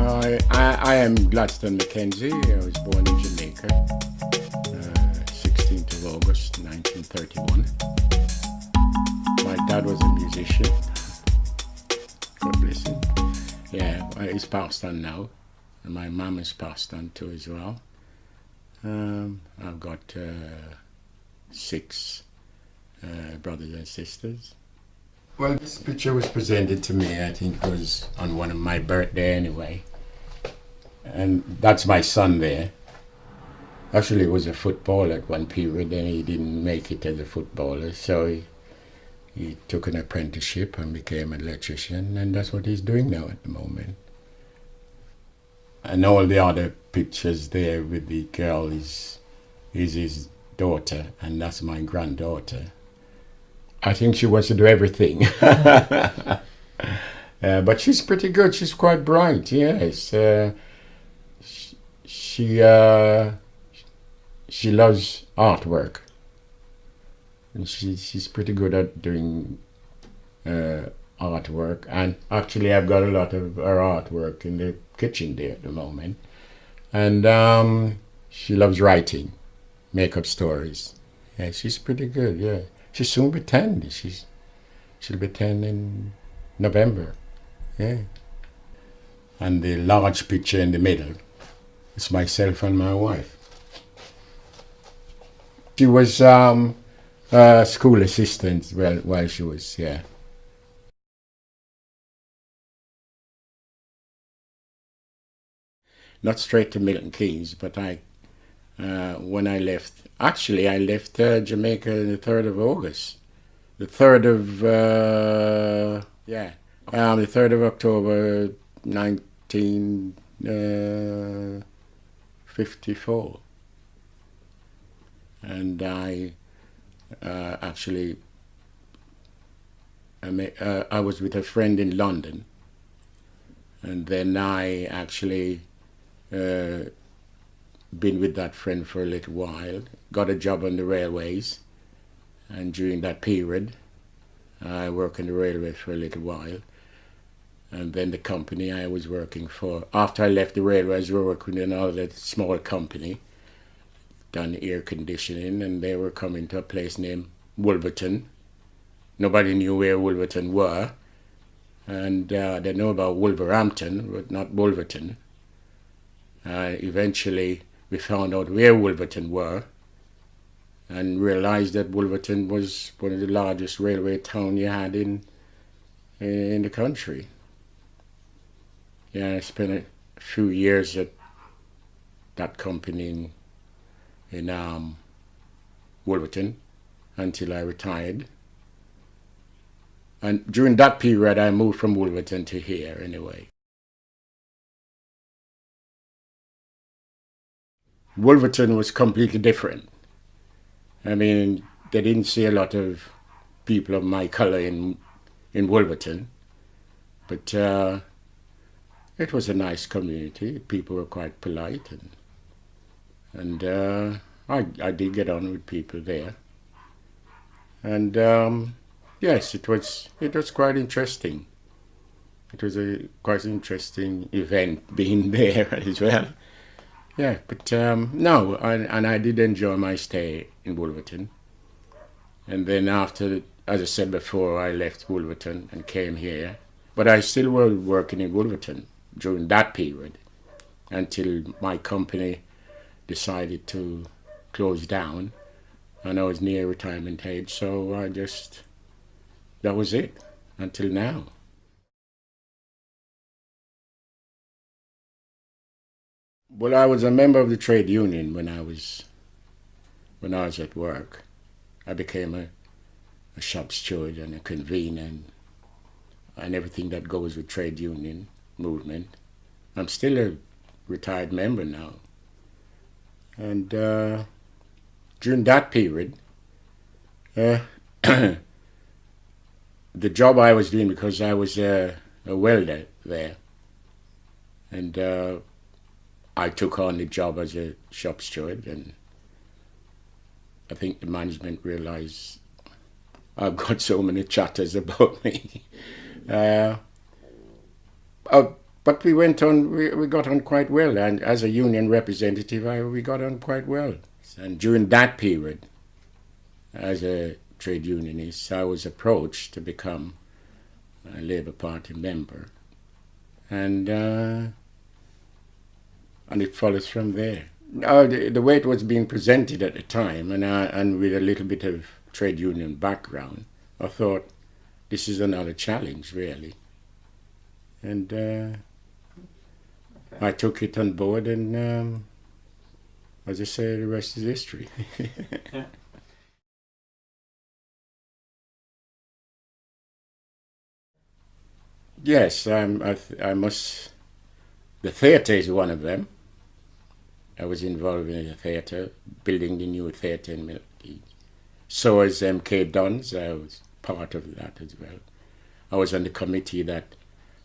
I am Gladstone Mckenzie. I was born in Jamaica, 16th of August 1931. My dad was a musician. God bless him. Yeah, he's passed on now. And my mum has passed on too as well. I've got 6 brothers and sisters. Well, this picture was presented to me, I think it was on one of my birthday anyway. And that's my son there. Actually, he was a footballer at one period, and he didn't make it as a footballer, so he took an apprenticeship and became an electrician, and that's what he's doing now at the moment. And all the other pictures there with the girl is his daughter, and that's my granddaughter. I think she wants to do everything. But she's pretty good. She's quite bright, yes. She loves artwork. And she's pretty good at doing artwork. And actually, I've got a lot of her artwork in the kitchen there at the moment. And she loves writing, make up stories. Yeah, she's pretty good, yeah. She'll soon be 10. She'll be 10 in November. Yeah. And the large picture in the middle is myself and my wife. She was a school assistant while she was, yeah. Not straight to Milton Keynes, but when I left, actually I left Jamaica the 3rd of August. The 3rd of, the 3rd of October 1954. And I I was with a friend in London. And then I actually been with that friend for a little while, got a job on the railways, and during that period I worked in the railways for a little while. And then the company I was working for, after I left the railways, we were working in another small company, done air conditioning, and they were coming to a place named Wolverton. Nobody knew where Wolverton were, and they know about Wolverhampton, but not Wolverton. Eventually we found out where Wolverton were and realized that Wolverton was one of the largest railway towns you had in the country. Yeah, I spent a few years at that company in Wolverton until I retired. And during that period I moved from Wolverton to here anyway. Wolverton was completely different. I mean, they didn't see a lot of people of my color in Wolverton, but it was a nice community. People were quite polite, and I did get on with people there. And yes, it was quite interesting. It was a quite interesting event being there as well. Yeah, but no, and I did enjoy my stay in Wolverton. And then after, as I said before, I left Wolverton and came here. But I still was working in Wolverton during that period until my company decided to close down. And I was near retirement age, so that was it until now. Well, I was a member of the trade union when I was at work. I became a shop steward and a convener and everything that goes with trade union movement. I'm still a retired member now. And during that period, the job I was doing, because I was a welder there, and I took on the job as a shop steward, and I think the management realized I've got so many chatters about me. But but we went on, we got on quite well, and as a union representative, we got on quite well. And during that period, as a trade unionist, I was approached to become a Labour Party member, and it follows from there. The way it was being presented at the time, and with a little bit of trade union background, I thought this is another challenge, really. And I took it on board, and as I say, the rest is history. Yes, I must. The theatre is one of them. I was involved in the theatre, building the new theatre in Milton Keynes. So as M.K. Duns, I was part of that as well. I was on the committee that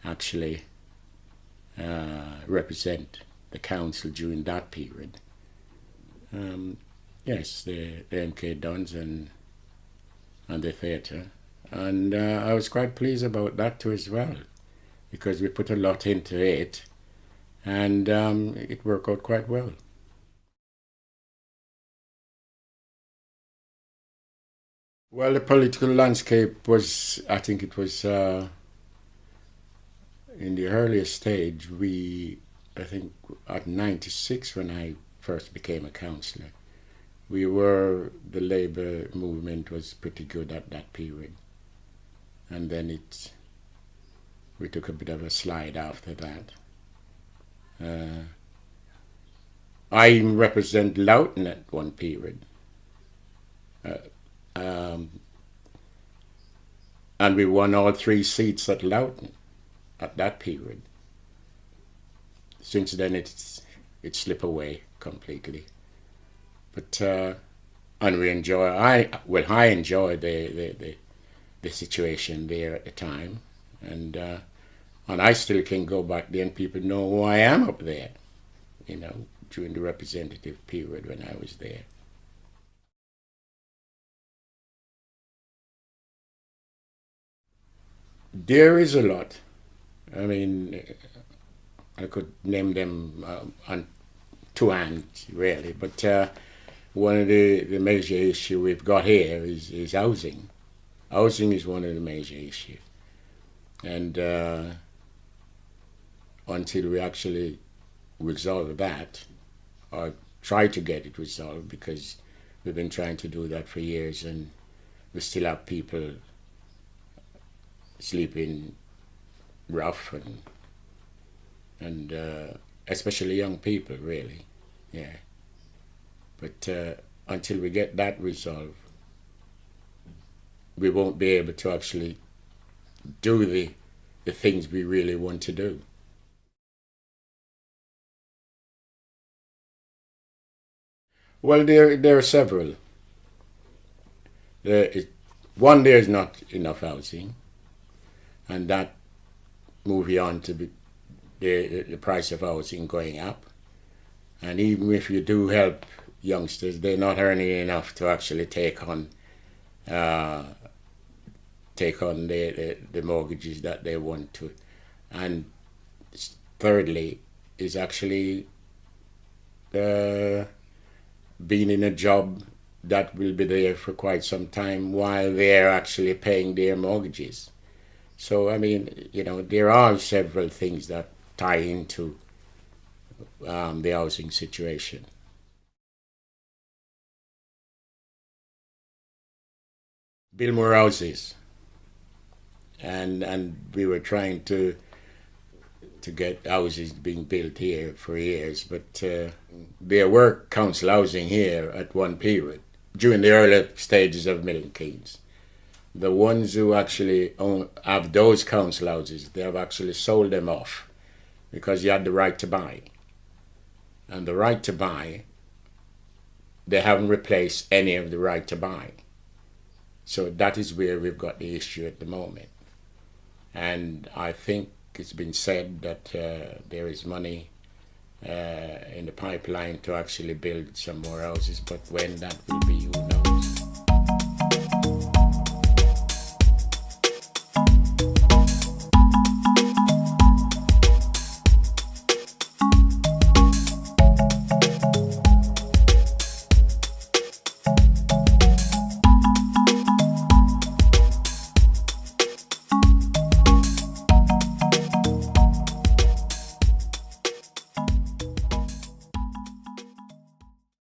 actually represent the council during that period. Yes, the M.K. Duns and the theatre. And I was quite pleased about that too as well, because we put a lot into it, and it worked out quite well. Well, the political landscape was, I think it was in the earlier stage, I think at 96 when I first became a councillor, the Labour movement was pretty good at that period. And then we took a bit of a slide after that. I even represent Loughton at one period. And we won all 3 seats at Loughton at that period. Since then it slipped away completely. But and I enjoyed the situation there at the time, and I still can go back there and people know who I am up there, during the representative period when I was there. There is a lot. I mean, I could name them on 2 hands, really, but one of the major issues we've got here is housing. Housing is one of the major issues. And until we actually resolve that, or try to get it resolved, because we've been trying to do that for years, and we still have people sleeping rough, and especially young people, really, yeah. But until we get that resolved, we won't be able to actually do the things we really want to do. Well, there are several. One, there's not enough housing, and that moving on to the price of housing going up. And even if you do help youngsters, they're not earning enough to actually take on the mortgages that they want to. And thirdly is actually being in a job that will be there for quite some time while they're actually paying their mortgages. So, I mean, there are several things that tie into the housing situation. Build more houses. And we were trying to get houses being built here for years, but there were council housing here at one period, during the early stages of Milton Keynes. The ones who actually have those council houses, they have actually sold them off because you had the right to buy. And the right to buy, they haven't replaced any of the right to buy. So that is where we've got the issue at the moment. And I think it's been said that there is money in the pipeline to actually build some more houses, but when that will be,